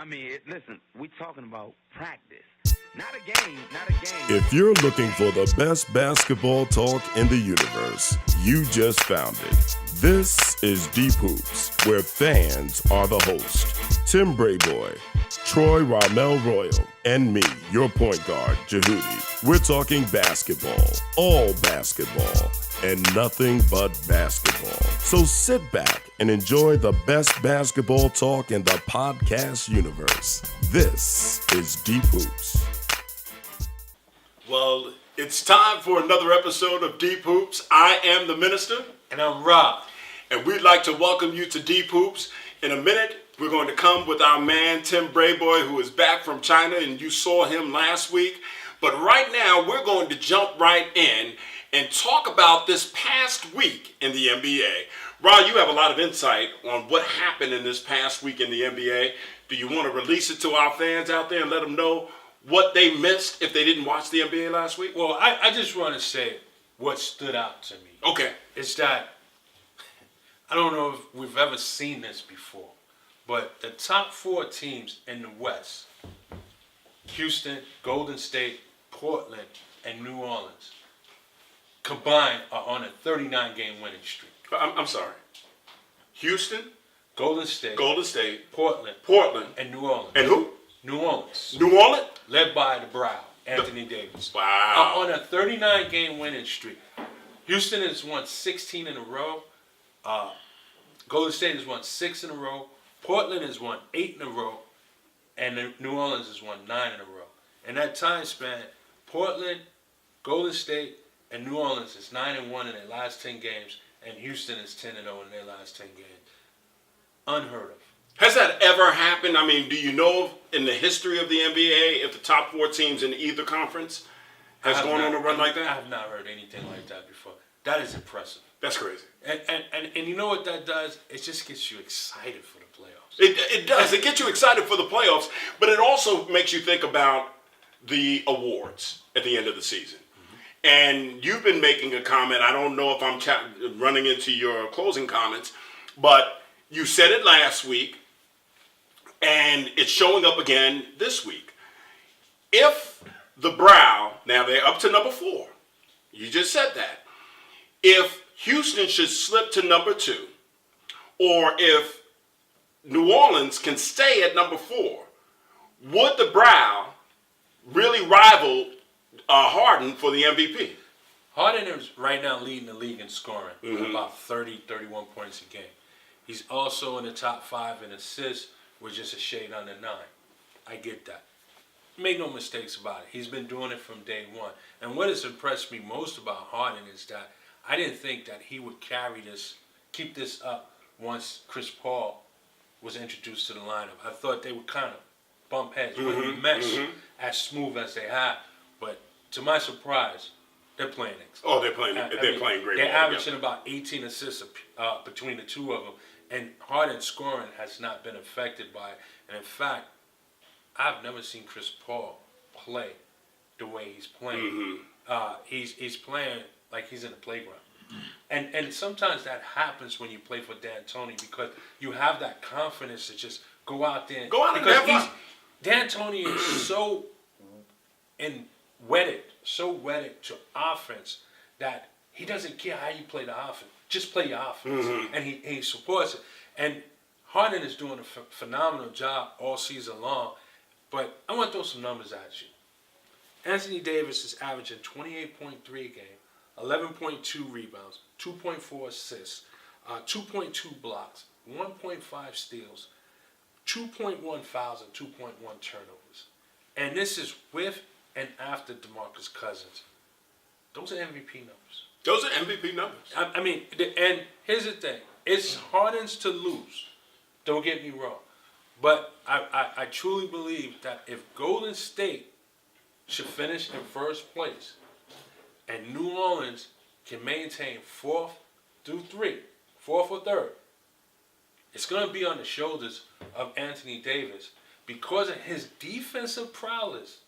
I mean, listen, we talking about practice. Not a game, not a game. If you're looking for the best basketball talk in the universe, you just found it. This is Deep Hoops, where fans are the host. Tim Brayboy, Troy Ramel Royal, and me, your point guard, Jehudi. We're talking basketball, all basketball, and nothing but basketball. So sit back and enjoy the best basketball talk in the podcast universe. This is Deep Hoops. Well, it's time for another episode of Deep Hoops. I am the minister. And I'm Rob. And we'd like to welcome you to Deep Hoops. In a minute, we're going to come with our man, Tim Brayboy, who is back from China, and you saw him last week. But right now, we're going to jump right in and talk about this past week in the NBA. Rob, you have a lot of insight on what happened in this past week in the NBA. Do you want to release it to our fans out there and let them know what they missed if they didn't watch the NBA last week? Well, I just want to say what stood out to me. Okay. It's that, I don't know if we've ever seen this before, but the top four teams in the West, Houston, Golden State, Portland, and New Orleans, combined are on a 39-game winning streak. I'm sorry. Houston, Golden State, Portland, and New Orleans. And who? New Orleans. New Orleans? Led by the Brow, Anthony Davis. Wow. On a 39-game winning streak. Houston has won 16 in a row. Golden State has won 6 in a row. Portland has won 8 in a row. And New Orleans has won 9 in a row. In that time span, Portland, Golden State, and New Orleans is 9-1 in their last 10 games. And Houston is 10-0 in their last 10 games. Unheard of. Has that ever happened? I mean, do you know in the history of the NBA if the top four teams in either conference has gone on a run like that? I have not heard anything like that before. That is impressive. That's crazy. And you know what that does? It just gets you excited for the playoffs. It does. It gets you excited for the playoffs, but it also makes you think about the awards at the end of the season. And you've been making a comment. I don't know if I'm running into your closing comments, but you said it last week, and it's showing up again this week. If the Brow, now they're up to number 4. You just said that. If Houston should slip to number 2, or if New Orleans can stay at number 4, would the Brow really rival Harden for the MVP? Harden is right now leading the league in scoring, about 30, 31 points a game. He's also in the top 5 in assists, with just a shade under 9. I get that. Make no mistakes about it. He's been doing it from day one. And what has impressed me most about Harden is that I didn't think that he would keep this up once Chris Paul was introduced to the lineup. I thought they would kind of bump heads, wouldn't mesh as smooth as they have. But to my surprise, they're playing excellent. Oh, they're playing great. They're averaging about 18 assists between the two of them. And Harden's scoring has not been affected by it. And in fact, I've never seen Chris Paul play the way he's playing. He's playing like he's in the playground. And sometimes that happens when you play for D'Antoni because you have that confidence to just go out there. And have fun. D'Antoni is so wedded to offense that he doesn't care how you play the offense. Just play your offense. And he supports it. And Harden is doing a phenomenal job all season long. But I want to throw some numbers at you. Anthony Davis is averaging 28.3 a game, 11.2 rebounds, 2.4 assists, 2.2 blocks, 1.5 steals, 2.1 fouls, and 2.1 turnovers. And this is with and after DeMarcus Cousins. Those are MVP numbers. Those are MVP numbers. I mean, and here's the thing. It's Harden's to lose. Don't get me wrong. But I truly believe that if Golden State should finish in first place and New Orleans can maintain 4th through 3, 4th or 3rd, it's going to be on the shoulders of Anthony Davis because of his defensive prowess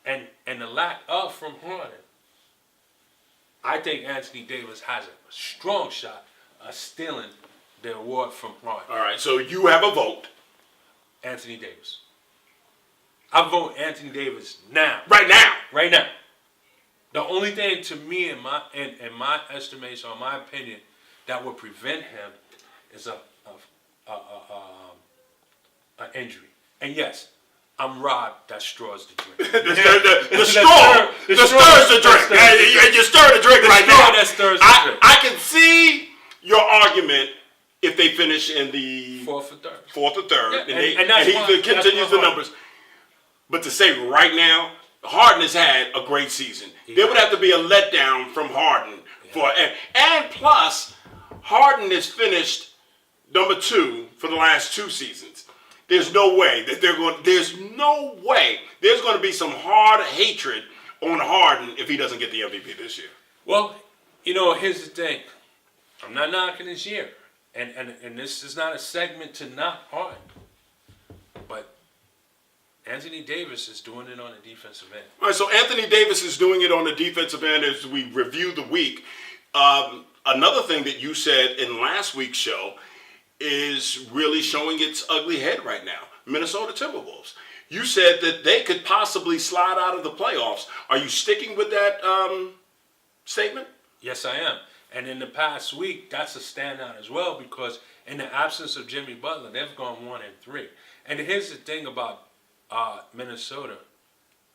and the lack of from Harden. I think Anthony Davis has a strong shot of stealing the award from Bryant. All right, so you have a vote. Anthony Davis. I vote Anthony Davis now. Right now. Right now. The only thing to me, in my estimation, or my opinion, that would prevent him is an injury. And yes, I'm Rod that straws the drink. the straw stirs the drink. You stir the drink right now. That stirs the drink. I can see your argument if they finish in the fourth or third. Yeah, and he continues the numbers. But to say right now, Harden has had a great season. There would have to be a letdown from Harden and plus Harden has finished number 2 for the last 2 seasons. There's no way that there's going to be some hard hatred on Harden if he doesn't get the MVP this year. Well, here's the thing. I'm not knocking this year. And this is not a segment to knock Harden. But Anthony Davis is doing it on the defensive end. All right, so Anthony Davis is doing it on the defensive end as we review the week. Another thing that you said in last week's show is really showing its ugly head right now. Minnesota Timberwolves. You said that they could possibly slide out of the playoffs. Are you sticking with that statement? Yes, I am. And in the past week, that's a standout as well because in the absence of Jimmy Butler, they've gone 1-3. And here's the thing about Minnesota.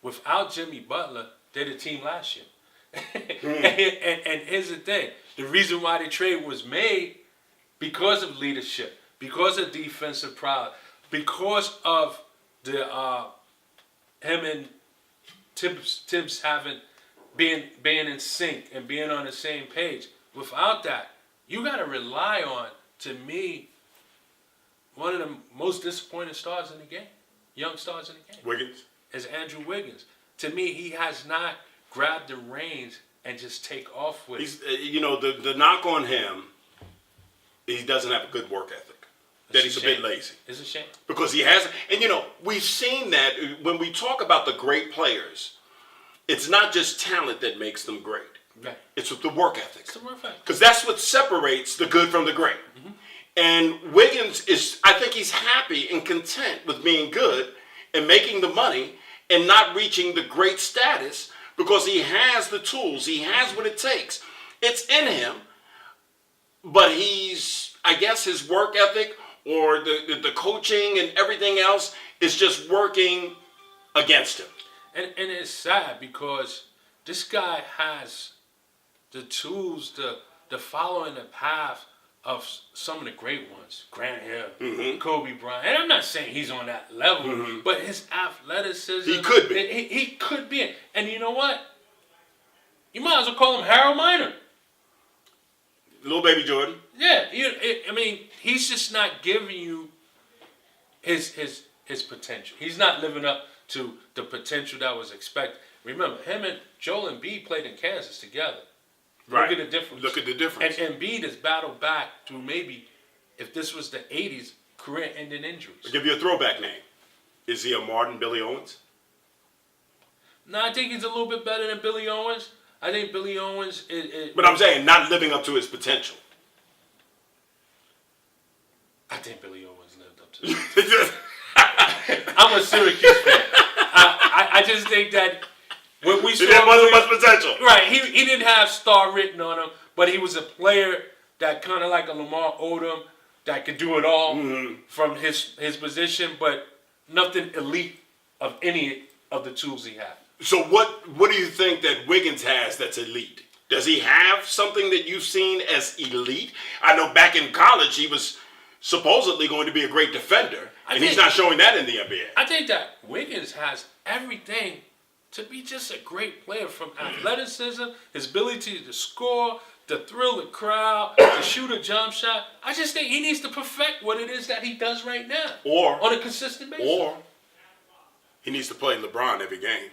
Without Jimmy Butler, they're the team last year. and here's the thing. The reason why the trade was made because of leadership, because of defensive prowess, because of the him and Tibbs being in sync and being on the same page. Without that, you got to rely on, to me, one of the most disappointing stars in the game, young stars in the game. Wiggins? Is Andrew Wiggins. To me, he has not grabbed the reins and just take off with it. The knock on him, he doesn't have a good work ethic. That he's a bit lazy. It's a shame. Because he hasn't. And, we've seen that when we talk about the great players, it's not just talent that makes them great. Right. It's the work ethic. It's the work ethic. Because that's what separates the good from the great. Mm-hmm. And Wiggins I think he's happy and content with being good and making the money and not reaching the great status because he has the tools. He has what it takes. It's in him, but I guess his work ethic or the coaching and everything else is just working against him. And it's sad because this guy has the tools to follow in the path of some of the great ones. Grant Hill, Kobe Bryant. And I'm not saying he's on that level, but his athleticism. He could be. He could be. And you know what? You might as well call him Harold Miner. Little baby Jordan. Yeah. He's just not giving you his potential. He's not living up to the potential that was expected. Remember, him and Joel Embiid played in Kansas together. Right. Look at the difference. And Embiid has battled back through maybe, if this was the 80s, career-ending injuries. I'll give you a throwback name. Is he a modern Billy Owens? No, I think he's a little bit better than Billy Owens. I think Billy Owens is... But I'm saying not living up to his potential. I think Billy Owens lived up to it. I'm a Syracuse fan. I just think that when we saw... He didn't have much potential. Right. He didn't have star written on him, but he was a player that kind of like a Lamar Odom that could do it all from his position, but nothing elite of any of the tools he had. So what do you think that Wiggins has that's elite? Does he have something that you've seen as elite? I know back in college he was supposedly going to be a great defender, and he's not showing that in the NBA. I think that Wiggins has everything to be just a great player, from athleticism, his ability to score, to thrill the crowd, to shoot a jump shot. I just think he needs to perfect what it is that he does right now. Or on a consistent basis. Or he needs to play LeBron every game.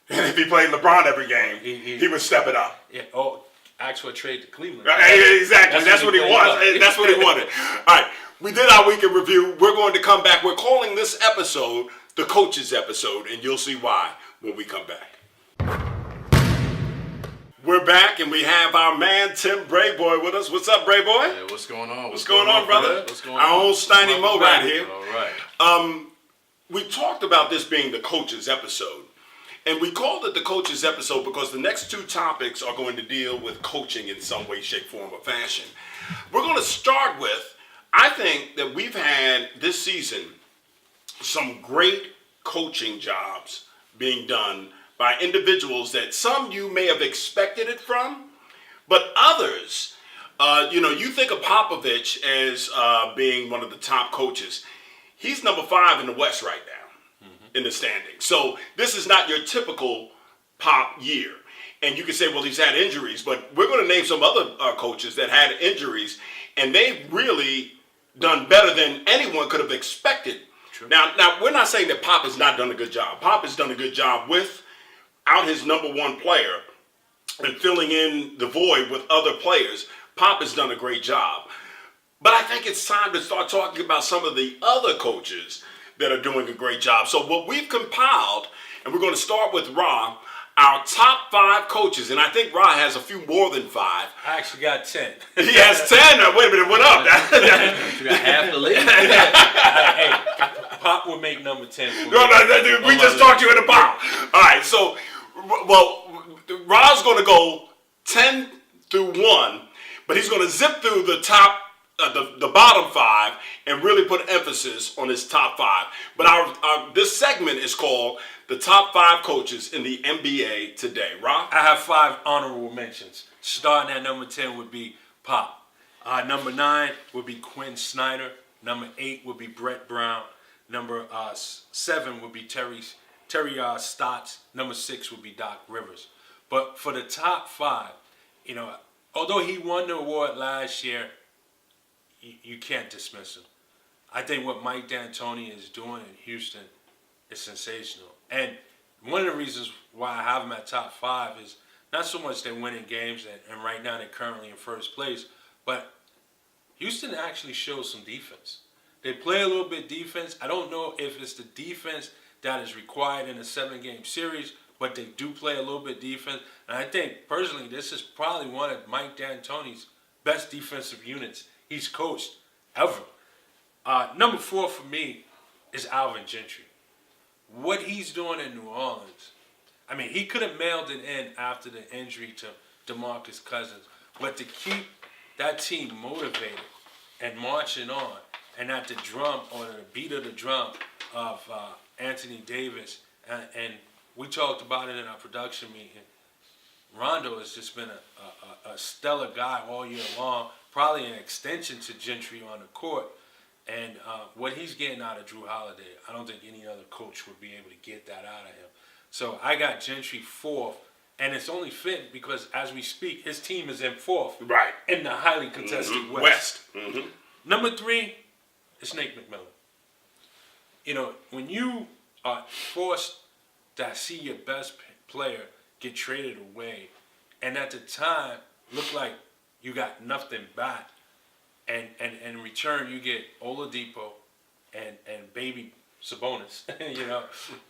And if he played LeBron every game, he would step it up. Yeah. Oh, ask for a trade to Cleveland. Exactly. That's what he wanted. That's what he wanted. All right. We did our week in review. We're going to come back. We're calling this episode the Coaches episode, and you'll see why when we come back. We're back, and we have our man Tim Brayboy with us. What's up, Brayboy? Yeah, what's going on? What's going on, brother? What's going our on? own Steiny Mo right here. All right. we talked about this being the coaches episode. And we called it the coaches episode because the next two topics are going to deal with coaching in some way, shape, form, or fashion. We're going to start with, I think that we've had this season some great coaching jobs being done by individuals that some you may have expected it from, but others, you think of Popovich as being one of the top coaches. He's number 5 in the West right now in the standings. So this is not your typical Pop year. And you can say, well, he's had injuries, but we're going to name some other coaches that had injuries, and they've really done better than anyone could have expected. True. Now, we're not saying that Pop has not done a good job. Pop has done a good job without his number one player and filling in the void with other players. Pop has done a great job. But I think it's time to start talking about some of the other coaches that are doing a great job. So what we've compiled, and we're going to start with Ra, our top 5 coaches, and I think Ra has a few more than 5. I actually got 10. He has 10? Wait a minute, what up? You got half the league. Hey, Pop would make number 10 for me. No, we just talked you into Pop. All right, so, Ra's going to go 10 through 1, but he's going to zip through the top, the bottom 5, and really put emphasis on his top 5. But this segment is called the top 5 coaches in the NBA today. Ra? I have 5 honorable mentions. Starting at number 10 would be Pop. Number 9 would be Quinn Snyder. Number 8 would be Brett Brown. Number 7 would be Terry Stotts. Number 6 would be Doc Rivers. But for the top 5, although he won the award last year, you can't dismiss him. I think what Mike D'Antoni is doing in Houston is sensational. And one of the reasons why I have him at top 5 is not so much they're winning games, and right now they're currently in first place, but Houston actually shows some defense. They play a little bit defense. I don't know if it's the defense that is required in a 7-game series, but they do play a little bit defense. And I think, personally, this is probably one of Mike D'Antoni's best defensive units he's coached ever. Number 4 for me is Alvin Gentry. What he's doing in New Orleans, I mean, he could have mailed it in after the injury to DeMarcus Cousins, but to keep that team motivated and marching on, and at the drum, or the beat of the drum of Anthony Davis, and we talked about it in our production meeting, Rondo has just been a stellar guy all year long, probably an extension to Gentry on the court. And what he's getting out of Drew Holiday, I don't think any other coach would be able to get that out of him. So I got Gentry 4th, and it's only fitting because as we speak, his team is in 4th. Right. In the highly contested West. West. Mm-hmm. Number 3 is Nate McMillan. When you are forced to see your best player get traded away, and at the time look like you got nothing back, and in return you get Oladipo and baby Sabonis,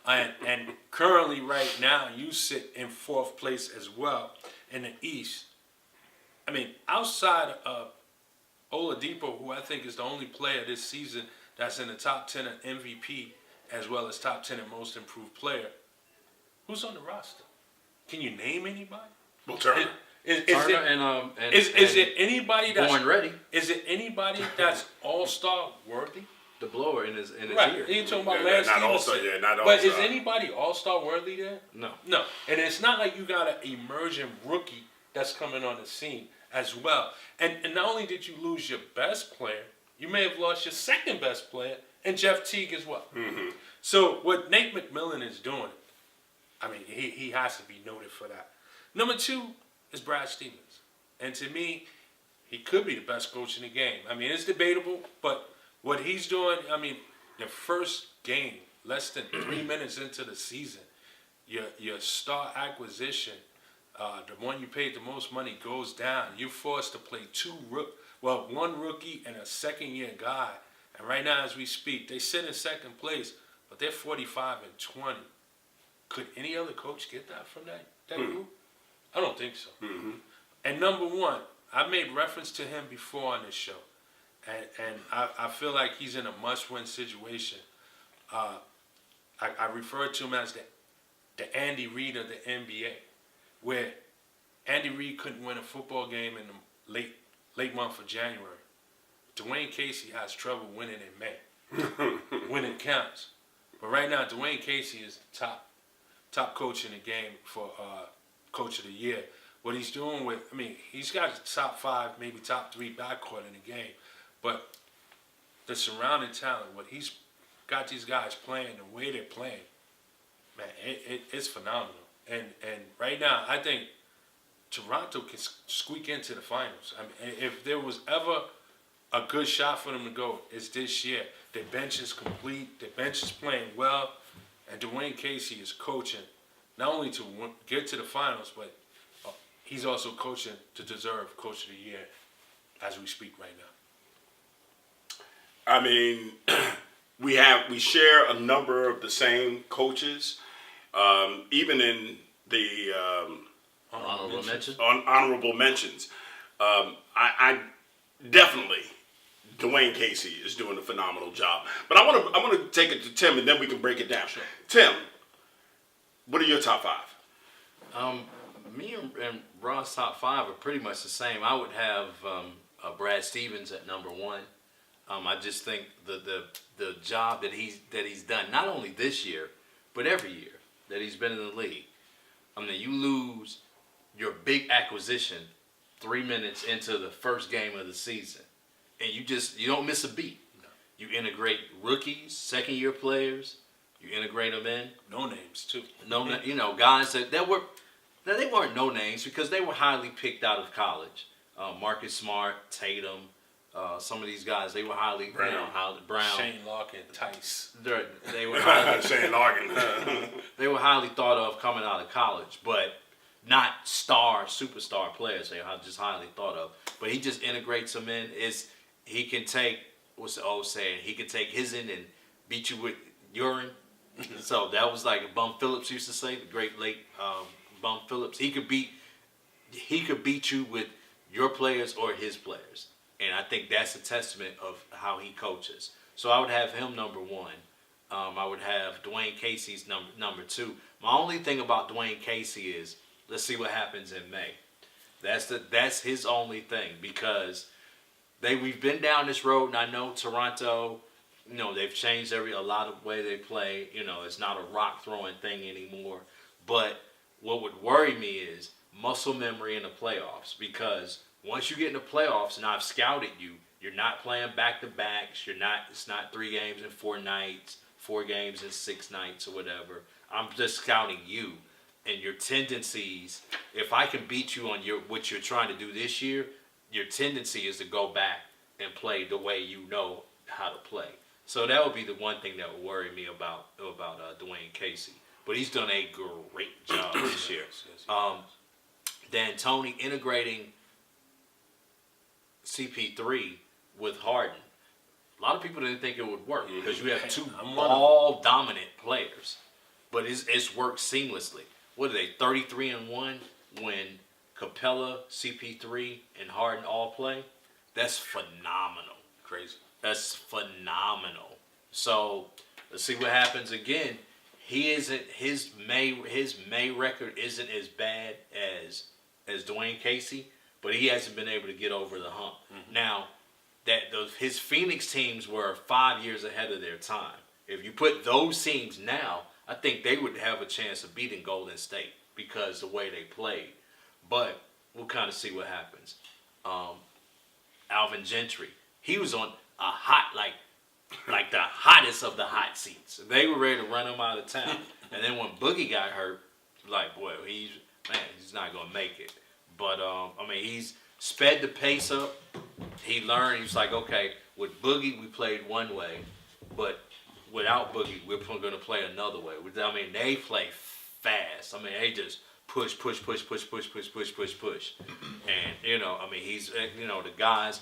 and currently right now you sit in 4th place as well in the East. I mean, outside of Oladipo, who I think is the only player this season that's in the top 10 of MVP as well as top 10 of most improved player, who's on the roster? Can you name anybody? Well, Turner. Is it anybody that's born ready? Is it anybody that's all-star worthy? The blower in his Right. ear. You're talking about Lance not all-star, Stevenson. not all-star. But is anybody all-star worthy there? No. And it's not like you got an emerging rookie that's coming on the scene as well. And not only did you lose your best player, you may have lost your second best player, and Jeff Teague as well. Mm-hmm. So what Nate McMillan is doing, I mean, he has to be noted for that. Number 2 is Brad Stevens. And to me, he could be the best coach in the game. I mean, it's debatable, but what he's doing, I mean, the first game, less than 3 minutes into the season, your star acquisition, the one you paid the most money, goes down. You're forced to play one rookie and a second-year guy. And right now, as we speak, they sit in second place, but they're 45-20. Could any other coach get that from that group? I don't think so. Mm-hmm. And number 1, I've made reference to him before on this show, and I feel like he's in a must-win situation. I refer to him as the Andy Reid of the NBA, where Andy Reid couldn't win a football game in the late month of January. Dwayne Casey has trouble winning in May. Winning counts. But right now, Dwayne Casey is top coach in the game for Coach of the Year. What he's doing he's got a top 5, maybe top 3 backcourt in the game. But the surrounding talent, what he's got these guys playing, the way they're playing, man, it's phenomenal. And right now, I think Toronto can squeak into the finals. I mean, if there was ever a good shot for them to go, it's this year. Their bench is complete. Their bench is playing well. And Dwayne Casey is coaching not only to get to the finals, but he's also coaching to deserve Coach of the Year as we speak right now. I mean, we share a number of the same coaches, even in the honorable mentions. I definitely, Dwayne Casey is doing a phenomenal job. But I want to take it to Tim, and then we can break it down. Sure. Tim, what are your top 5? Me and Ron's top 5 are pretty much the same. I would have Brad Stevens at number 1. I just think the job that he's done, not only this year, but every year that he's been in the league. I mean, you lose your big acquisition 3 minutes into the first game of the season, and you don't miss a beat. No. You integrate rookies, second-year players. You integrate them in. No names too. Guys that were. Now, they weren't no names because they were highly picked out of college. Marcus Smart, Tatum, some of these guys, they were highly Brown. Shane Larkin, Tice. They were highly, Shane Larkin. They were highly thought of coming out of college, but not superstar players. They are just highly thought of. But he just integrates them in. He can take, what's the old saying? He can take his in and beat you with urine. So that was like Bum Phillips used to say, the great late Bum Phillips. He could beat you with your players or his players. And I think that's a testament of how he coaches. So I would have him number 1. I would have Dwayne Casey's number 2. My only thing about Dwayne Casey is, let's see what happens in May. That's his only thing, because we've been down this road, and I know Toronto, they've changed a lot of way they play. It's not a rock throwing thing anymore. But what would worry me is muscle memory in the playoffs, because once you get in the playoffs, and I've scouted you, you're not playing back-to-backs. It's not 3 games in 4 nights, 4 games in 6 nights, or whatever. I'm just scouting you and your tendencies. If I can beat you on what you're trying to do this year, your tendency is to go back and play the way you know how to play. So that would be the one thing that would worry me about Dwayne Casey. But he's done a great job this year. D'Antoni integrating CP3 with Harden. A lot of people didn't think it would work because you have 2 ball-dominant players. But it's worked seamlessly. What are they, 33-1 when Capella, CP3, and Harden all play? That's phenomenal. Crazy. That's phenomenal. So let's see what happens again. His May record isn't as bad as Dwayne Casey, but he hasn't been able to get over the hump. Mm-hmm. Now, his Phoenix teams were 5 years ahead of their time. If you put those teams now, I think they would have a chance of beating Golden State because the way they played. But we'll kind of see what happens. Alvin Gentry, he was on a hot, like the hottest of the hot seats. They were ready to run him out of town. And then when Boogie got hurt, he's not going to make it. But, he's sped the pace up. He learned. He was like, okay, with Boogie, we played one way. But without Boogie, we're going to play another way. They play fast. They just push. And, he's, the guys,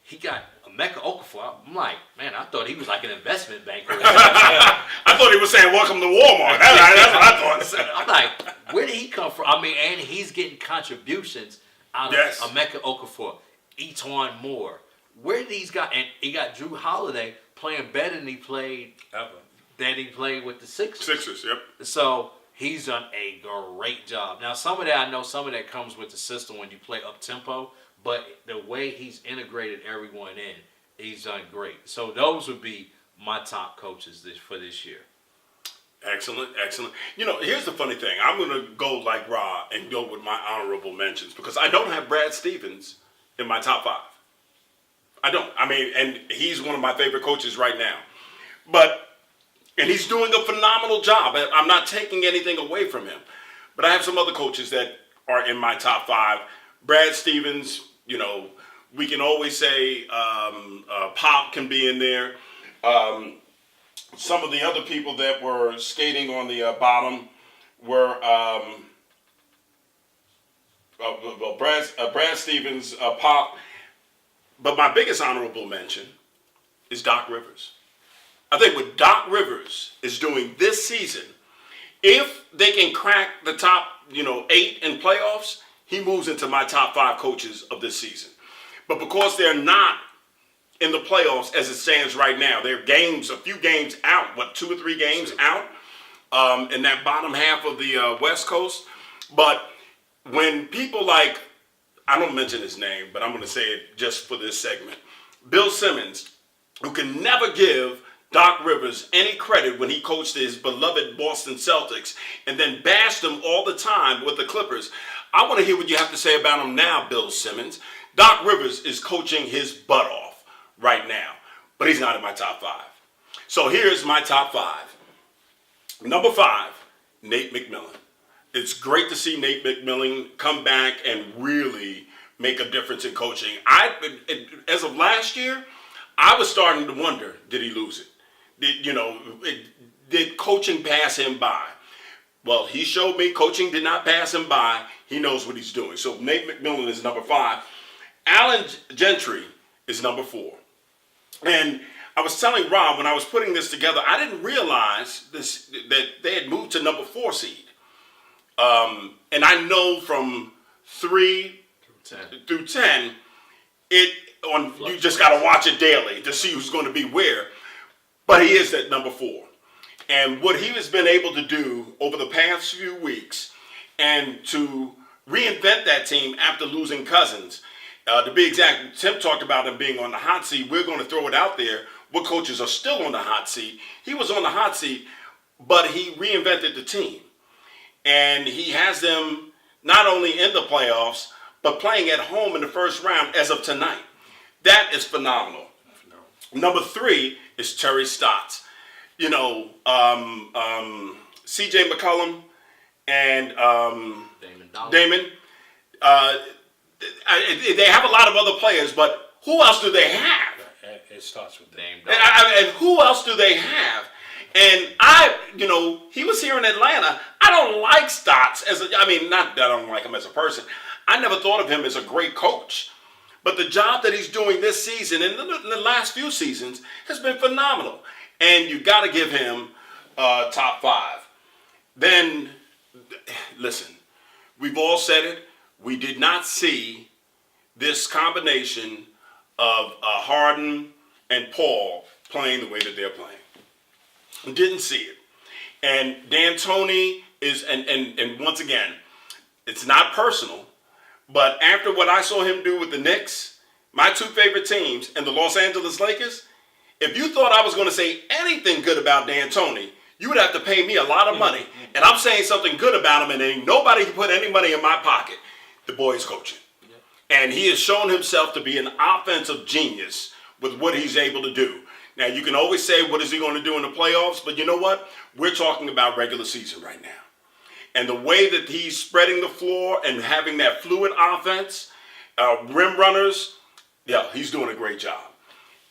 he got Emeka Okafor. I'm like, man, I thought he was like an investment banker. I thought he was saying, welcome to Walmart. That's what I thought. I'm like, where did he come from? And he's getting contributions out of Emeka Okafor, Eton Moore. Where did these guys, and he got Drew Holiday playing better than he played ever. that he played with the Sixers. Sixers, yep. So he's done a great job. Now, some of that comes with the system when you play up tempo, but the way he's integrated everyone in, he's done great. So those would be my top coaches for this year. Excellent, excellent. Here's the funny thing. I'm going to go like Ra and go with my honorable mentions because I don't have Brad Stevens in my top 5. I don't. And he's one of my favorite coaches right now. And he's doing a phenomenal job. I'm not taking anything away from him. But I have some other coaches that are in my top 5. Brad Stevens, we can always say Pop can be in there. Some of the other people that were skating on the bottom were Brad Stevens, Pop. But my biggest honorable mention is Doc Rivers. I think what Doc Rivers is doing this season, if they can crack the top 8 in playoffs, he moves into my top 5 coaches of this season. But because they're not in the playoffs as it stands right now, they're a few games out, 2 or 3 games out in that bottom half of the West Coast. But when people like, I don't mention his name, but I'm going to say it just for this segment, Bill Simmons, who can never give Doc Rivers any credit when he coached his beloved Boston Celtics and then bashed them all the time with the Clippers. I want to hear what you have to say about him now, Bill Simmons. Doc Rivers is coaching his butt off right now, but he's not in my top 5. So here's my top 5. Number 5, Nate McMillan. It's great to see Nate McMillan come back and really make a difference in coaching. As of last year, I was starting to wonder, did he lose it? Did coaching pass him by? Well, he showed me coaching did not pass him by. He knows what he's doing. So Nate McMillan is number 5. Allen Gentry is number 4. And I was telling Rob when I was putting this together, I didn't realize that they had moved to number 4 seed. And I know from 3 through 10, you just got to watch it daily to see who's going to be where. But he is at number 4. And what he has been able to do over the past few weeks and to reinvent that team after losing Cousins, to be exact, Tim talked about him being on the hot seat. We're going to throw it out there. What coaches are still on the hot seat? He was on the hot seat, but he reinvented the team. And he has them not only in the playoffs, but playing at home in the first round as of tonight. That is phenomenal. Number 3 is Terry Stotts. C.J. McCollum and Damon. They have a lot of other players, but who else do they have? It starts with Dame. And who else do they have? And he was here in Atlanta. I don't like Stotts not that I don't like him as a person. I never thought of him as a great coach. But the job that he's doing this season and in the last few seasons has been phenomenal. And you got to give him top 5. Then, listen, we've all said it. We did not see this combination of Harden and Paul playing the way that they're playing. Didn't see it. And D'Antoni is, and once again, it's not personal, but after what I saw him do with the Knicks, my 2 favorite teams, and the Los Angeles Lakers, if you thought I was going to say anything good about D'Antoni, you would have to pay me a lot of money. And I'm saying something good about him, and ain't nobody can put any money in my pocket. The boy is coaching. And he has shown himself to be an offensive genius with what he's able to do. Now, you can always say, what is he going to do in the playoffs? But you know what? We're talking about regular season right now. And the way that he's spreading the floor and having that fluid offense, rim runners, he's doing a great job.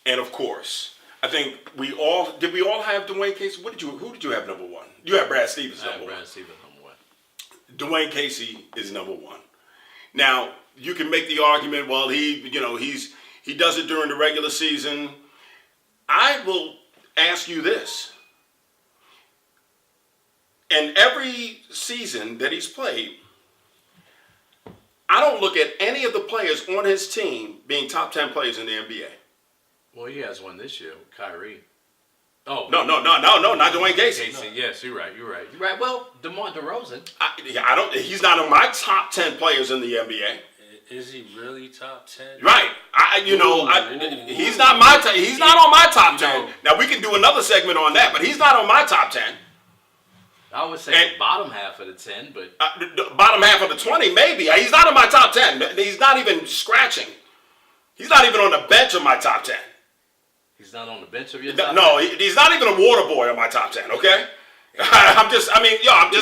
And of course, I think did we all have Dwayne Casey? Who did you have number 1? You have Brad Stevens number 1. Brad Stevens number 1. Dwayne Casey is number 1. Now, you can make the argument, well, he does it during the regular season. I will ask you this. In every season that he's played, I don't look at any of the players on his team being top 10 players in the NBA. Well, he has one this year with Kyrie. Oh No, not Dwayne Casey. Yes, you're right. Well, DeMar DeRozan. He's not on my top 10 players in the NBA. Is he really top 10? Right. He's not on my top 10. Now we can do another segment on that, but he's not on my top 10. I would say the bottom half of the 10, but the bottom half of the 20, maybe. He's not in my top 10. He's not even scratching. He's not even on the bench of my top 10. He's not on the bench of your top 10? No, he's not even a water boy on my top 10, okay? I'm just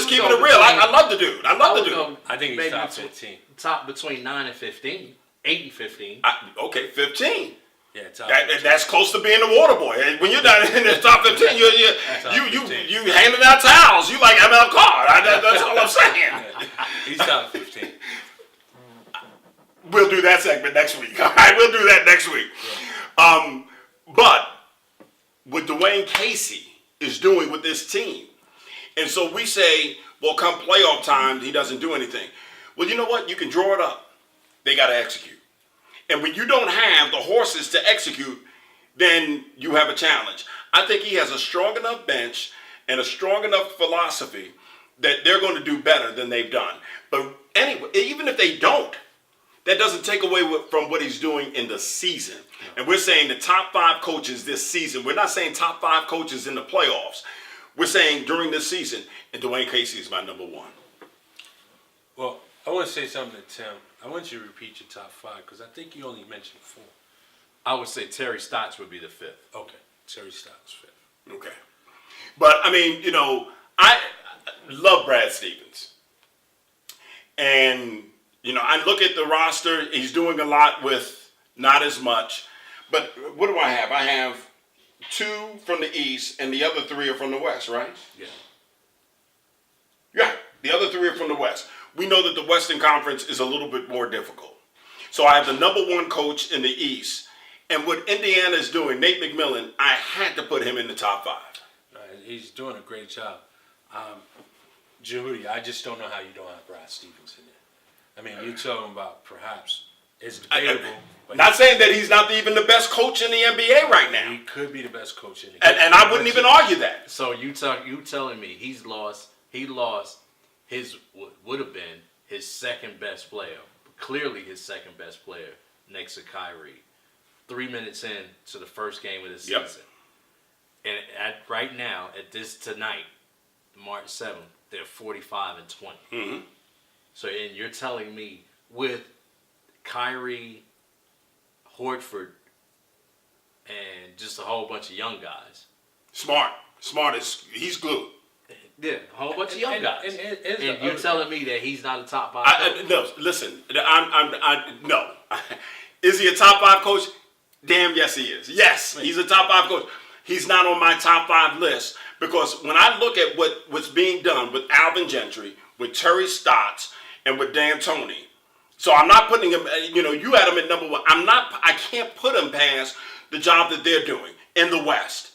keeping it real. I love the dude. I think he's top 15. Top between 9 and 15. 8 and 15. Okay, 15. Yeah, top 15. That's close to being a water boy. When you're not in the top 15, you handing out towels. You like ML Card. That's all I'm saying. He's top 15. We'll do that segment next week. All right, we'll do that next week. Yeah. But what Dwayne Casey is doing with this team, and so we say, well, come playoff time, he doesn't do anything. Well, you know what? You can draw it up. They got to execute. And when you don't have the horses to execute, then you have a challenge. I think he has a strong enough bench and a strong enough philosophy that they're going to do better than they've done. But anyway, even if they don't, that doesn't take away from what he's doing in the season. And we're saying the top 5 coaches this season. We're not saying top 5 coaches in the playoffs. We're saying during this season, and Dwayne Casey is my number 1. Well, I want to say something to Tim. I want you to repeat your top 5 because I think you only mentioned 4. I would say Terry Stotts would be the 5th. Okay, Terry Stotts 5th. Okay. But, I love Brad Stevens. And, I look at the roster. He's doing a lot with not as much. But what do I have? I have 2 from the East and the other 3 are from the West, right? Yeah. Yeah, the other 3 are from the West. We know that the Western Conference is a little bit more difficult. So I have the number 1 coach in the East. And what Indiana is doing, Nate McMillan, I had to put him in the top 5. He's doing a great job. Jehudi, I just don't know how you don't have Brad Stevens in there. I mean, you're talking about perhaps it's debatable. Not saying that he's not even the best coach in the NBA right now. He could be the best coach in the NBA. And I wouldn't even argue that. So you telling me he lost his would have been his second best player, clearly his second best player next to Kyrie. 3 minutes in to the first game of the season. Yep. And right now, tonight, March 7th, they're 45 and 20. Mm-hmm. So, and you're telling me with Kyrie, Horford, and just a whole bunch of young guys. Smart he's glue. Yeah, a whole bunch of young guys. And you're telling me that he's not a top 5 coach? No, listen. No. Is he a top 5 coach? Damn, yes, he is. Yes, he's a top 5 coach. He's not on my top 5 list because when I look at what's being done with Alvin Gentry, with Terry Stotts, and with D'Antoni, so I'm not putting him. You had him at number 1. I can't put him past the job that they're doing in the West.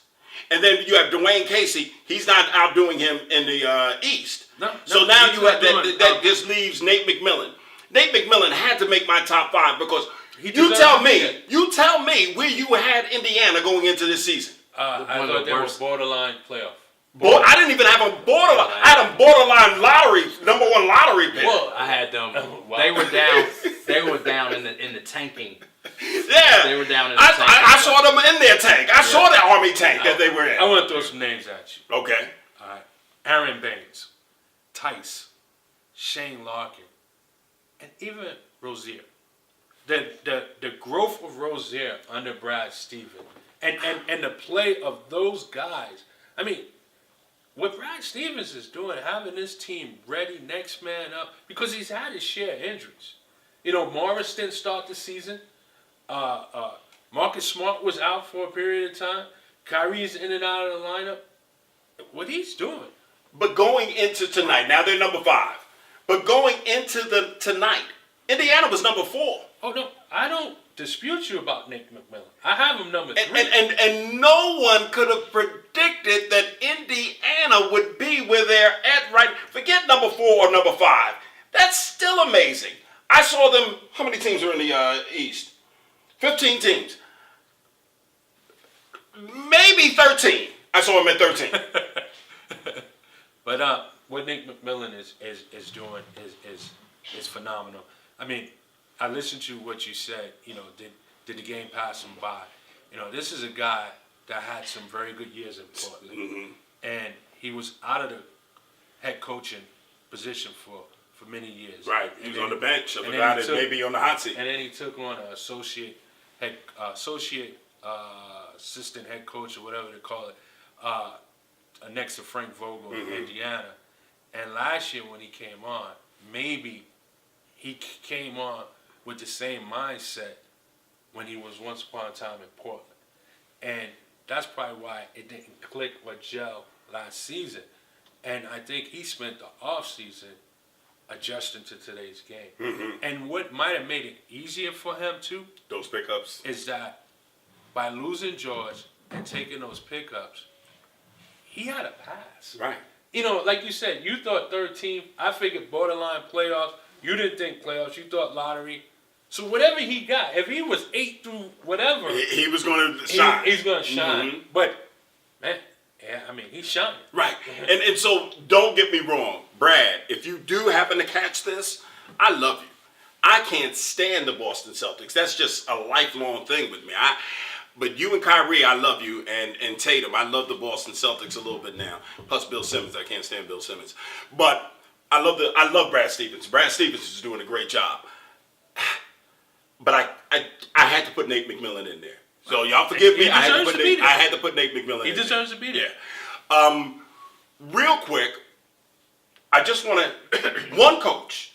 And then you have Dwayne Casey. He's not outdoing him in the East. So now you have that just leaves Nate McMillan. Nate McMillan had to make my top 5 because you tell me where you had Indiana going into this season. I thought they were borderline playoff. I didn't even have a borderline. I had a borderline lottery, number 1 lottery pick. Well, I had them. Wow. They were down in the tanking. Yeah, they were down in the tank. I saw them in their tank. I saw the Army tank that they were in. I want to throw some names at you. Okay. All right. Aaron Baines, Tice, Shane Larkin, and even Rozier. The growth of Rozier under Brad Stevens and the play of those guys. I mean, what Brad Stevens is doing, having this team ready, next man up, because he's had his share of injuries. Morris didn't start the season. Marcus Smart was out for a period of time. Kyrie's in and out of the lineup. What he's doing. But going into tonight, now they're number 5. But going into tonight, Indiana was number 4. Oh, no, I don't dispute you about Nick McMillan. I have him number 3. And no one could have predicted that Indiana would be where they're at right. Forget number 4 or number 5. That's still amazing. I saw them. How many teams are in the East? 15 teams. Maybe 13. I saw him at 13. But what Nick McMillan is doing is phenomenal. I mean, I listened to what you said. You know, did the game pass him by? You know, this is a guy that had some very good years in Portland, and he was out of the head coaching position for many years. Right, he was on the bench of a and guy then he that may be on the hot seat. And then he took on an assistant head coach or whatever they call it, next to Frank Vogel in Indiana. And last year when he came on, maybe he came on with the same mindset when he was once upon a time in Portland. And that's probably why it didn't click or gel last season. And I think he spent the offseason adjusting to today's game. And what might have made it easier for him too, Those pickups. is that by losing George and taking those pickups, he had a pass. Right. You know, like you said, you thought third team. I figured borderline playoffs. You didn't think playoffs. You thought lottery. So whatever he got, if he was 8 through whatever, He was going to shine. he's going to shine. But, man, yeah, I mean, he's shining. Right. And so don't get me wrong, Brad, if you do happen to catch this, I love you. I can't stand the Boston Celtics. That's just a lifelong thing with me. But you and Kyrie, I love you, and Tatum, I love the Boston Celtics a little bit now. Plus Bill Simmons, I can't stand Bill Simmons. But I love Brad Stevens. Brad Stevens is doing a great job. But I had to put Nate McMillan in there. So y'all forgive me. I had to put Nate McMillan in there. He deserves to be there. Yeah. Real quick, I just want to one coach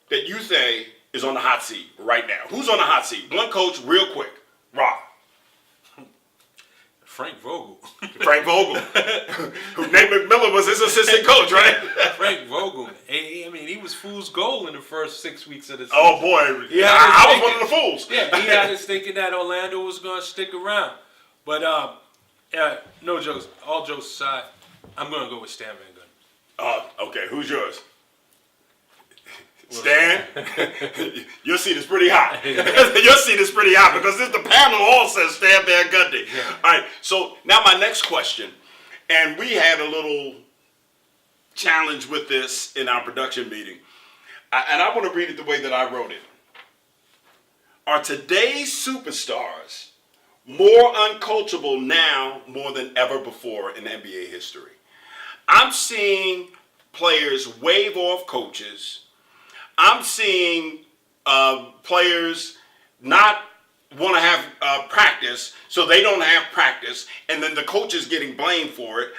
that you say is on the hot seat right now. Who's on the hot seat? One coach, real quick. Rob. Frank Vogel. Frank Vogel. Who Nate McMillan was his assistant coach, right? Frank Vogel. I mean, he was fool's gold in the first 6 weeks of the season. Oh, boy. I was one of the fools. Yeah, he had us thinking that Orlando was going to stick around. But, no jokes. All jokes aside, I'm going to go with Stan Van Gundy. Okay. Who's yours? Stan, your seat is pretty hot. Your seat is pretty hot because the panel all says Stan Van Gundy. Yeah. All right, so now my next question, and we had a little challenge with this in our production meeting, and I want to read it the way that I wrote it. Are today's superstars more uncoachable now more than ever before in NBA history? I'm seeing players wave off coaches. I'm seeing players not want to have practice, so they don't have practice, and then the coach is getting blamed for it.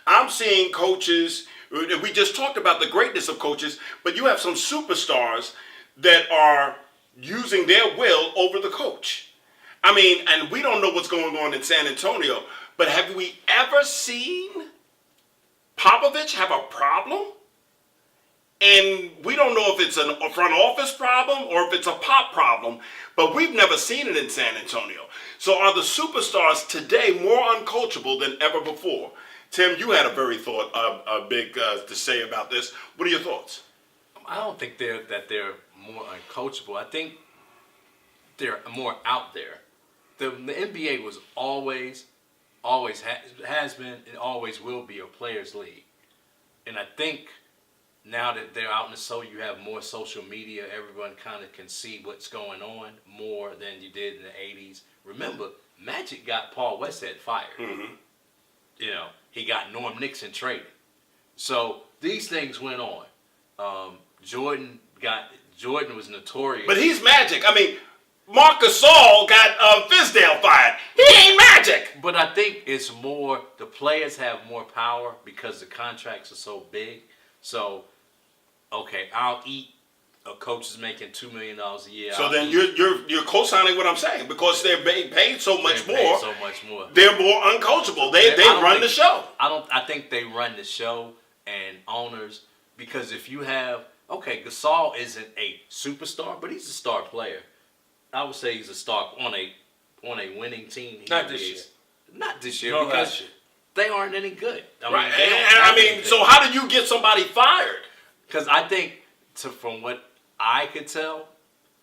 I'm seeing coaches, we just talked about the greatness of coaches, but you have some superstars that are using their will over the coach. I mean, and we don't know what's going on in San Antonio, but have we ever seen Popovich have a problem? And we don't know if it's a front office problem or if it's a Pop problem, but we've never seen it in San Antonio. So are the superstars today more uncoachable than ever before? Tim, you had a big to say about this. What are your thoughts? I don't think they're more uncoachable. I think they're more out there. The NBA was always has been and always will be a players' league, and I think now that they're out in the show, you have more social media. Everyone kind of can see what's going on more than you did in the 80s. Remember, Magic got Paul Westhead fired. Mm-hmm. You know, he got Norm Nixon traded. So these things went on. Jordan was notorious. But he's Magic. I mean, Marc Gasol got Fizdale fired. He ain't Magic. But I think it's more, the players have more power because the contracts are so big. So, okay, I'll eat. A coach is making $2 million a year. So then you're co-signing what I'm saying because they're being paid so much more. They're more uncoachable. They run the show. I think they run the show and owners, because if you have, okay, Gasol isn't a superstar, but he's a star player. I would say he's a star on a winning team. Not this year. Not this year because they aren't any good. So how did you get somebody fired? Because I think, from what I could tell,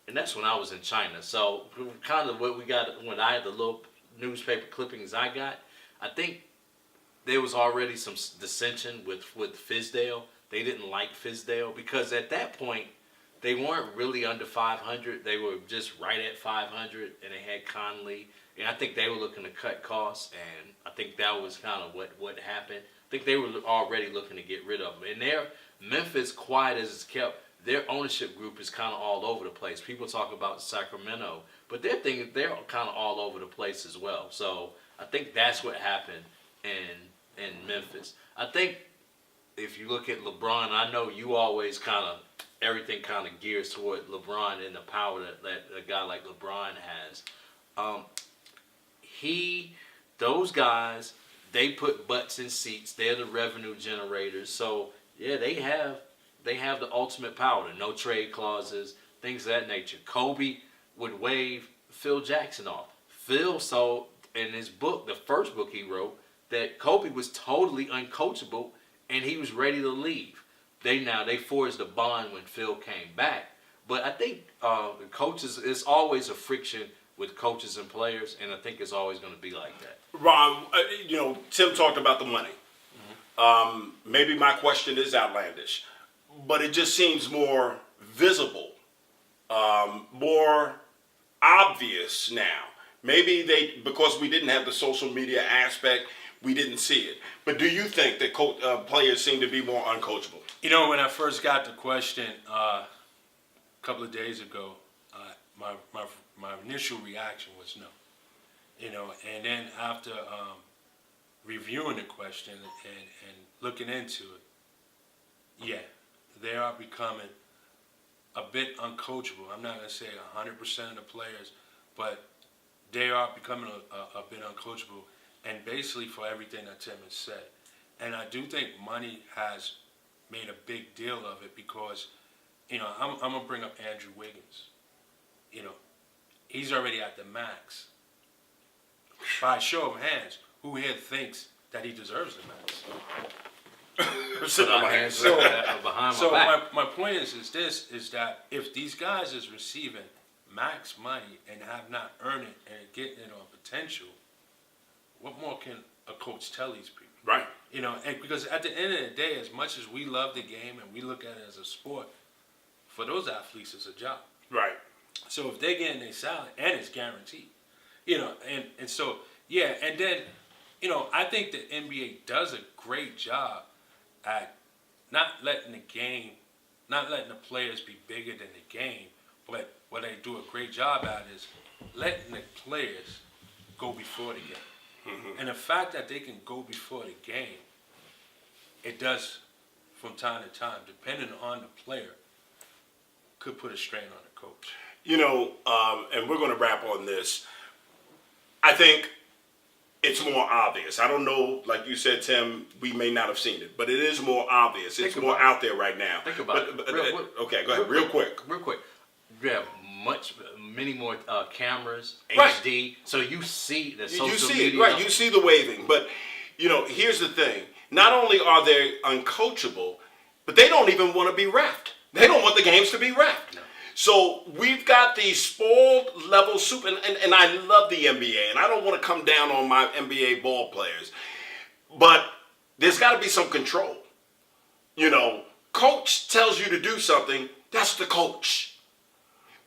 and that's when I was in China. So kind of what we got when I had the little newspaper clippings I got, I think there was already some dissension with Fizdale. They didn't like Fizdale because at that point they weren't really under 500. They were just right at 500, and they had Conley. And I think they were looking to cut costs, and I think that was kind of what happened. I think they were already looking to get rid of him. And Memphis, quiet as it's kept, their ownership group is kind of all over the place. People talk about Sacramento, but they're kind of all over the place as well. So I think that's what happened in Memphis. I think if you look at LeBron, I know you always everything kind of gears toward LeBron and the power that a guy like LeBron has. Those guys, they put butts in seats. They're the revenue generators. So yeah, they have the ultimate power. The no trade clauses, things of that nature. Kobe would wave Phil Jackson off. Phil saw in his book, the first book he wrote, that Kobe was totally uncoachable and he was ready to leave. They forged a bond when Phil came back. But I think the coaches, it's always a friction with coaches and players, and I think it's always going to be like that. Ron, Tim talked about the money. Maybe my question is outlandish, but it just seems more visible, more obvious now. Maybe because we didn't have the social media aspect, we didn't see it. But do you think that players seem to be more uncoachable? When I first got the question a couple of days ago, my initial reaction was no. And then after reviewing the question and looking into it, yeah, they are becoming a bit uncoachable. I'm not going to say 100% of the players, but they are becoming a bit uncoachable, and basically for everything that Tim has said. And I do think money has made a big deal of it because, I'm going to bring up Andrew Wiggins. He's already at the max. By a show of hands, who here thinks that he deserves the max? So my point is that if these guys is receiving max money and have not earned it and getting it on potential, what more can a coach tell these people? Right. And because at the end of the day, as much as we love the game and we look at it as a sport, for those athletes, it's a job. Right. So if they're getting their salary, and it's guaranteed, and so, yeah, and then, I think the NBA does a great job at not letting the players be bigger than the game, but what they do a great job at is letting the players go before the game. Mm-hmm. And the fact that they can go before the game, it does, from time to time, depending on the player, could put a strain on the coach. And we're going to wrap on this. I think it's more obvious. I don't know, like you said, Tim, we may not have seen it, but it is more obvious. It's more out there right now. Think about it. Okay, go ahead. Real quick. You have many more cameras, right. HD, so you see the social media. You see media. it, right. You see the waving. But, here's the thing. Not only are they uncoachable, but they don't even want to be reffed. They don't want the games to be reffed. No. So we've got these spoiled level super, and I love the NBA, and I don't want to come down on my NBA ball players, but there's got to be some control. Coach tells you to do something, that's the coach.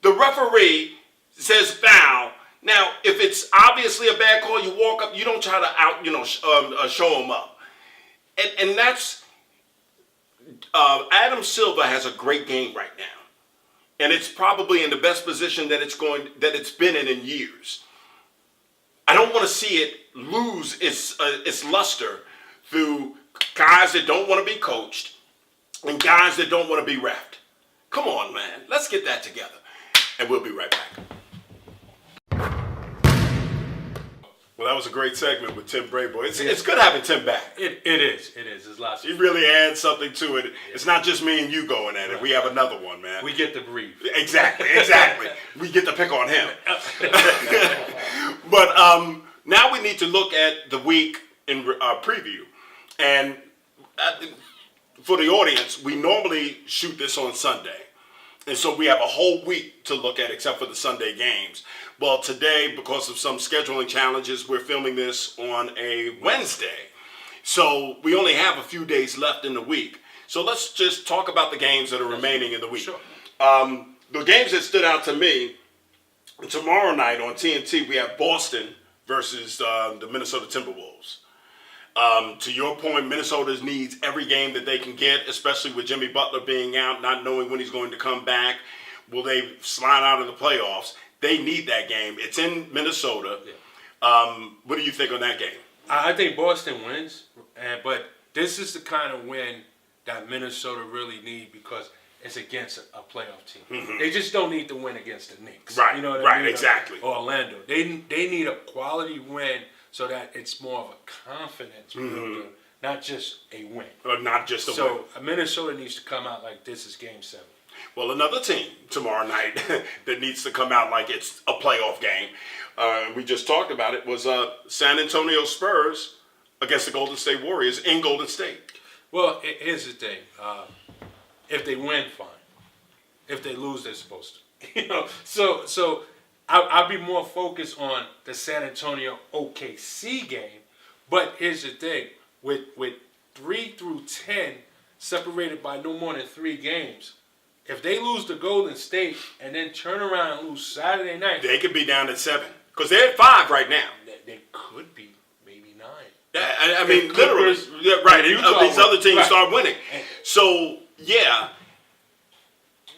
The referee says foul. Now, if it's obviously a bad call, you walk up, you don't try to show them up. And that's, Adam Silver has a great game right now. And it's probably in the best position that it's been in years. I don't want to see it lose its luster through guys that don't want to be coached and guys that don't want to be reffed. Come on, man. Let's get that together. And we'll be right back. Well, that was a great segment with Tim Brayboy. It's good having Tim back. It is. There's lots of He really adds something to it. Yeah. It's not just me and you going at it. Right. We have another one, man. We get to breathe. Exactly. We get to pick on him. But now we need to look at the week in preview. And for the audience, we normally shoot this on Sunday. And so we have a whole week to look at except for the Sunday games. Well, today, because of some scheduling challenges, we're filming this on a Wednesday. So we only have a few days left in the week. So let's just talk about the games that are remaining in the week. Sure. The games that stood out to me, tomorrow night on TNT, we have Boston versus the Minnesota Timberwolves. To your point, Minnesota needs every game that they can get, especially with Jimmy Butler being out, not knowing when he's going to come back. Will they slide out of the playoffs? They need that game. It's in Minnesota. Yeah. What do you think on that game? I think Boston wins, but this is the kind of win that Minnesota really need because it's against a playoff team. Mm-hmm. They just don't need to win against the Knicks. Right, You know what right, I mean? exactly. Or Orlando. They need a quality win so that it's more of a confidence builder, not just a win. Or not just a win. So Minnesota needs to come out like this is Game 7. Well, another team tomorrow night that needs to come out like it's a playoff game, we just talked about it, was San Antonio Spurs against the Golden State Warriors in Golden State. Well, here's the thing. If they win, fine. If they lose, they're supposed to. So I'll be more focused on the San Antonio OKC game. But here's the thing. With 3 through 10 separated by no more than 3 games, if they lose to Golden State and then turn around and lose Saturday night, They could be down at 7 because they're at 5 right now. they could be maybe 9. Yeah, I mean, If literally, Clippers- yeah, right. if And Utah these other teams right. start winning. So yeah,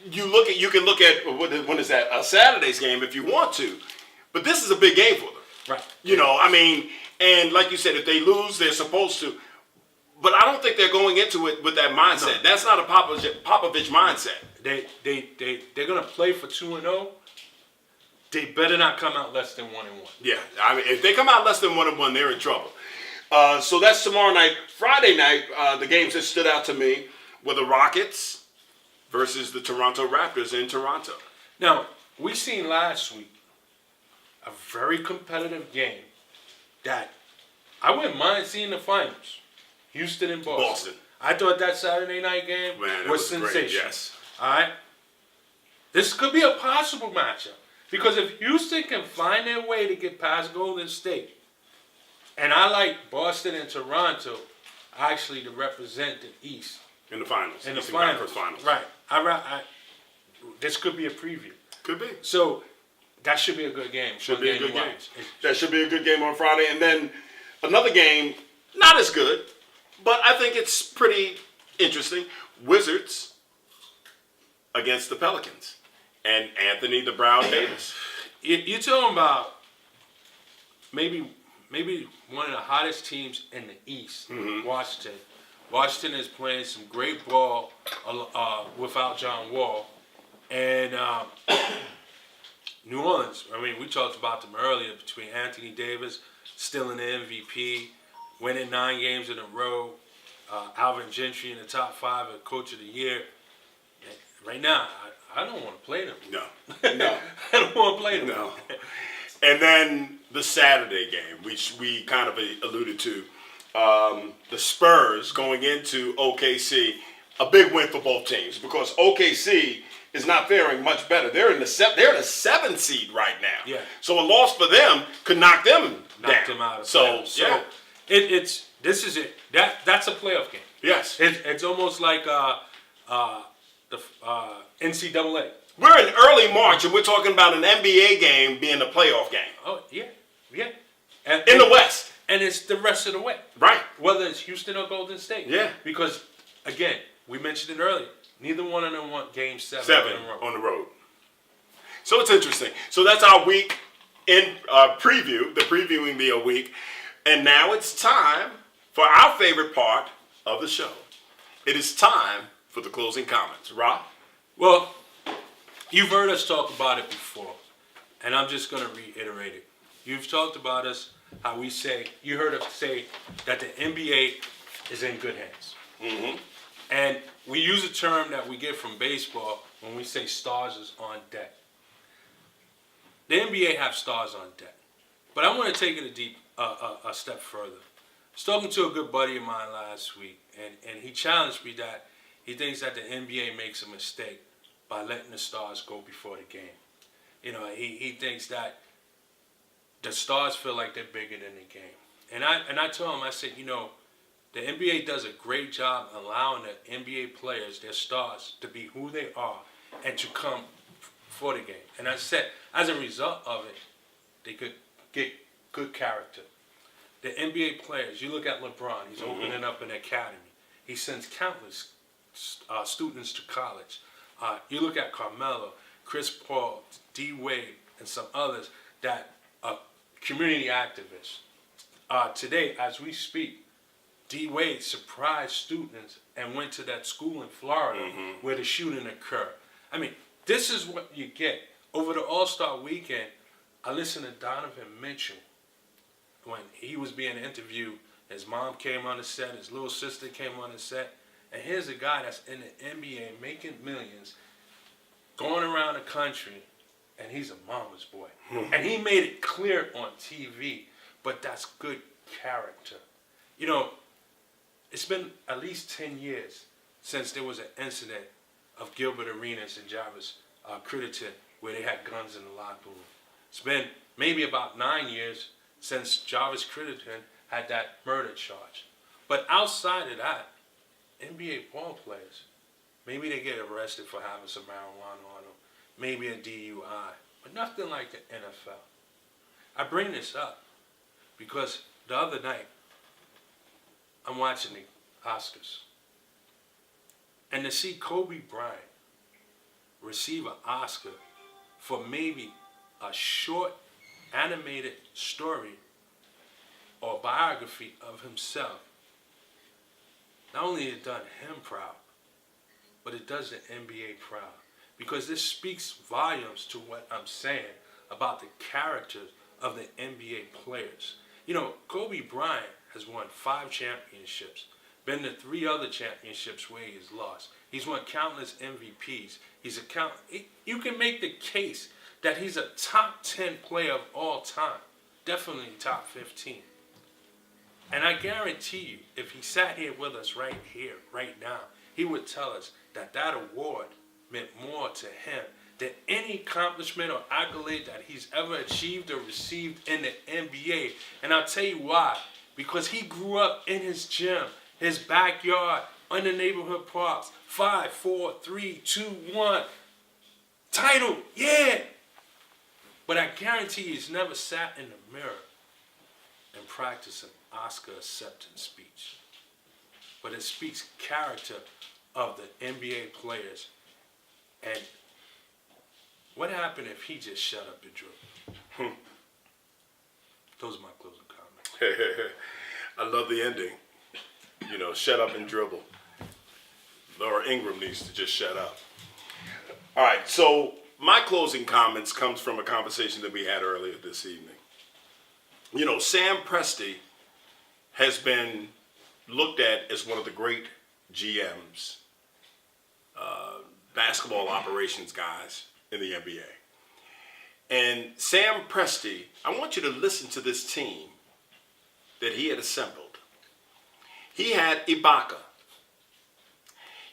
you can look at when is that Saturday's game if you want to, but this is a big game for them. Right. You know, I mean, and like you said, if they lose, they're supposed to. But I don't think they're going into it with that mindset. No. That's not a Popovich mindset. They're gonna play for 2-0. They better not come out less than 1-1. Yeah, I mean, if they come out less than 1-1, they're in trouble. So that's tomorrow night. Friday night, the games that stood out to me were the Rockets versus the Toronto Raptors in Toronto. Now, we seen last week a very competitive game that I wouldn't mind seeing the finals. Houston and Boston. I thought that Saturday night game Man, it was was sensational. great, yes. All right? This could be a possible matchup. Because if Houston can find their way to get past Golden State, and I like Boston and Toronto actually to represent the East. In the finals. In the Eastern Conference finals. finals. Right. This could be a preview. Could be. So that should be a good game. Should be a good to game. watch. That should be a good game on Friday. And then another game, not as good, but I think it's pretty interesting. Wizards against the Pelicans. And Anthony the Brown Davis. You're talking about maybe one of the hottest teams in the East, Washington. Washington is playing some great ball without John Wall. And New Orleans, I mean, we talked about them earlier between Anthony Davis, still in the MVP, winning 9 games in a row, Alvin Gentry in the top 5 of Coach of the Year. And right now, I don't want to play them. No. I don't want to play them. No. And then the Saturday game, which we kind of alluded to, the Spurs going into OKC, a big win for both teams because OKC is not faring much better. They're in the 7th seed right now. Yeah. So a loss for them could knock them Knocked down. them out of So playoffs. yeah, This is it. That's a playoff game. yes, It's almost like the NCAA. we're in early March and we're talking about an NBA game being a playoff game Oh yeah. in the West. And it's the rest of the way. Right. Whether it's Houston or Golden State. Yeah. Because again, we mentioned it earlier. Neither one of them want Game 7 7 in a row. on the road. So it's interesting. So that's our week in preview, the previewing the week. And now it's time for our favorite part of the show. It is time for the closing comments. Rob? Well, you've heard us talk about it before, and I'm just going to reiterate it. You've talked about us, how we say, you heard us say that the NBA is in good hands. Mm-hmm. And we use a term that we get from baseball when we say stars is on deck. The NBA have stars on deck. But I want to take it a step further. I was talking to a good buddy of mine last week, and he challenged me that he thinks that the NBA makes a mistake by letting the stars go before the game. You know, he thinks that the stars feel like they're bigger than the game. And I told him, I said, you know, The NBA does a great job allowing the NBA players, their stars, to be who they are and to come for the game. And I said, as a result of it, they could get good character. The NBA players, you look at LeBron, he's opening up an academy. He sends countless students to college. You look at Carmelo, Chris Paul, D. Wade, and some others that are community activists. Today, as we speak, D. Wade surprised students and went to that school in Florida where the shooting occurred. I mean, this is what you get. Over the All-Star weekend, I listened to Donovan Mitchell when he was being interviewed. His mom came on the set, his little sister came on the set, and here's a guy that's in the NBA making millions, going around the country, and he's a mama's boy. And he made it clear on TV, but that's good character. You know, it's been at least 10 years since there was an incident of Gilbert Arenas and Jarvis Crediton where they had guns in the locker room. It's been maybe about 9 years since Jarvis Crediton had that murder charge. But outside of that, NBA ball players, maybe they get arrested for having some marijuana on them, maybe a DUI, but nothing like the NFL. I bring this up because the other night, I'm watching the Oscars. And to see Kobe Bryant receive an Oscar for maybe a short animated story or biography of himself, not only it done him proud, but it does the NBA proud. Because this speaks volumes to what I'm saying about the characters of the NBA players. You know, Kobe Bryant has won 5 championships, been to 3 other championships where he has lost. He's won countless MVPs. You can make the case that he's a top 10 player of all time, definitely top 15. And I guarantee you, if he sat here with us right here, right now, he would tell us that that award meant more to him than any accomplishment or accolade that he's ever achieved or received in the NBA. And I'll tell you why. Because he grew up in his gym, his backyard, in the neighborhood parks. 5, 4, 3, 2, 1. Title, yeah. But I guarantee he's never sat in the mirror and practiced an Oscar acceptance speech. But it speaks character of the NBA players. And what happened if he just shut up and dribbled? Those are my closing comments. I love the ending. You know, shut up and dribble. Laura Ingram needs to just shut up. All right, so my closing comments comes from a conversation that we had earlier this evening. You know, Sam Presti has been looked at as one of the great GMs, basketball operations guys in the NBA. And Sam Presti, I want you to listen to this team that he had assembled. He had Ibaka.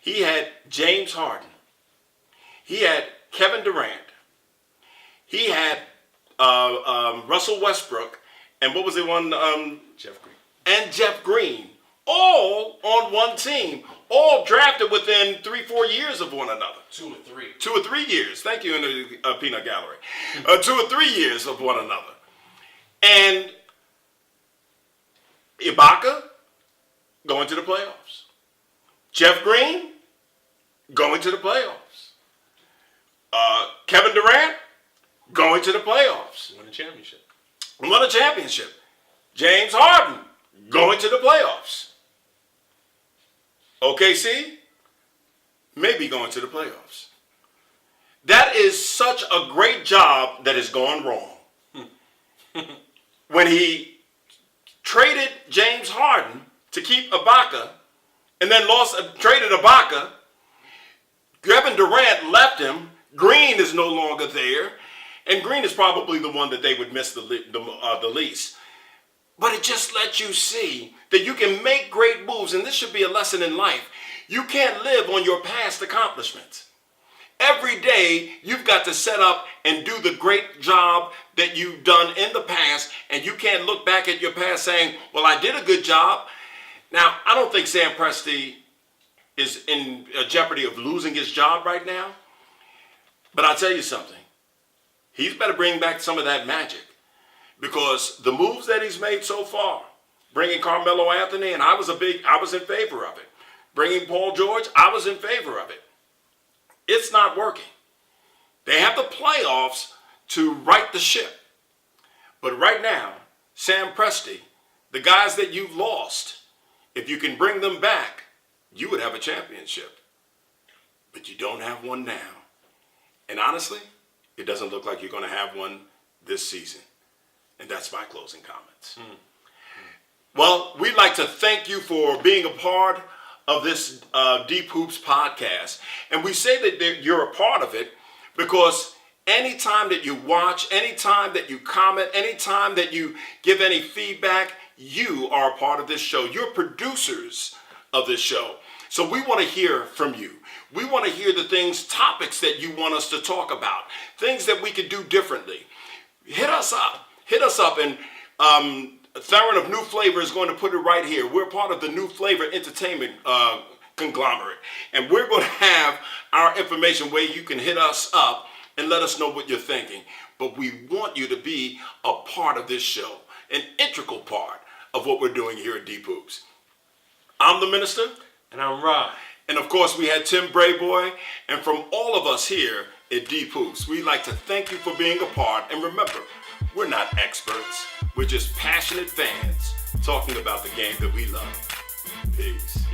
He had James Harden. He had Kevin Durant. He had Russell Westbrook. And what was the one? Jeff Green. And Jeff Green. All on one team. All drafted within 3-4 years of one another. 2 or 3. 2 or 3 years. Thank you in the peanut gallery. 2 or 3 years of one another. And Ibaka going to the playoffs. Jeff Green going to the playoffs. Kevin Durant going to the playoffs. Won a championship. Won a championship. James Harden going to the playoffs. OKC maybe going to the playoffs. That is such a great job that has gone wrong. When he traded James Harden to keep Ibaka and then traded Ibaka, Kevin Durant left him. Green is no longer there. And Green is probably the one that they would miss the least. But it just lets you see that you can make great moves, and this should be a lesson in life. You can't live on your past accomplishments. Every day, you've got to set up and do the great job that you've done in the past, and you can't look back at your past saying, well, I did a good job. Now, I don't think Sam Presti is in jeopardy of losing his job right now. But I'll tell you something. He's better bring back some of that magic. Because the moves that he's made so far, bringing Carmelo Anthony, and I was in favor of it. Bringing Paul George, I was in favor of it. It's not working. They have the playoffs to right the ship. But right now, Sam Presti, the guys that you've lost, if you can bring them back, you would have a championship. But you don't have one now. And honestly, it doesn't look like you're going to have one this season. And that's my closing comments. Well, we'd like to thank you for being a part of this Deep Hoops podcast. And we say that you're a part of it because anytime that you watch, anytime that you comment, anytime that you give any feedback, you are a part of this show. You're producers of this show. So we want to hear from you. We want to hear the topics that you want us to talk about, things that we could do differently. Hit us up. And Theron of New Flavor is going to put it right here. We're part of the New Flavor Entertainment conglomerate. And we're going to have our information where you can hit us up and let us know what you're thinking. But we want you to be a part of this show, an integral part of what we're doing here at Deep Hoops. I'm the minister. And I'm Rod. And of course, we had Tim Brayboy. And from all of us here at Deep Hoops, we'd like to thank you for being a part. And remember, we're not experts. We're just passionate fans talking about the game that we love. Peace.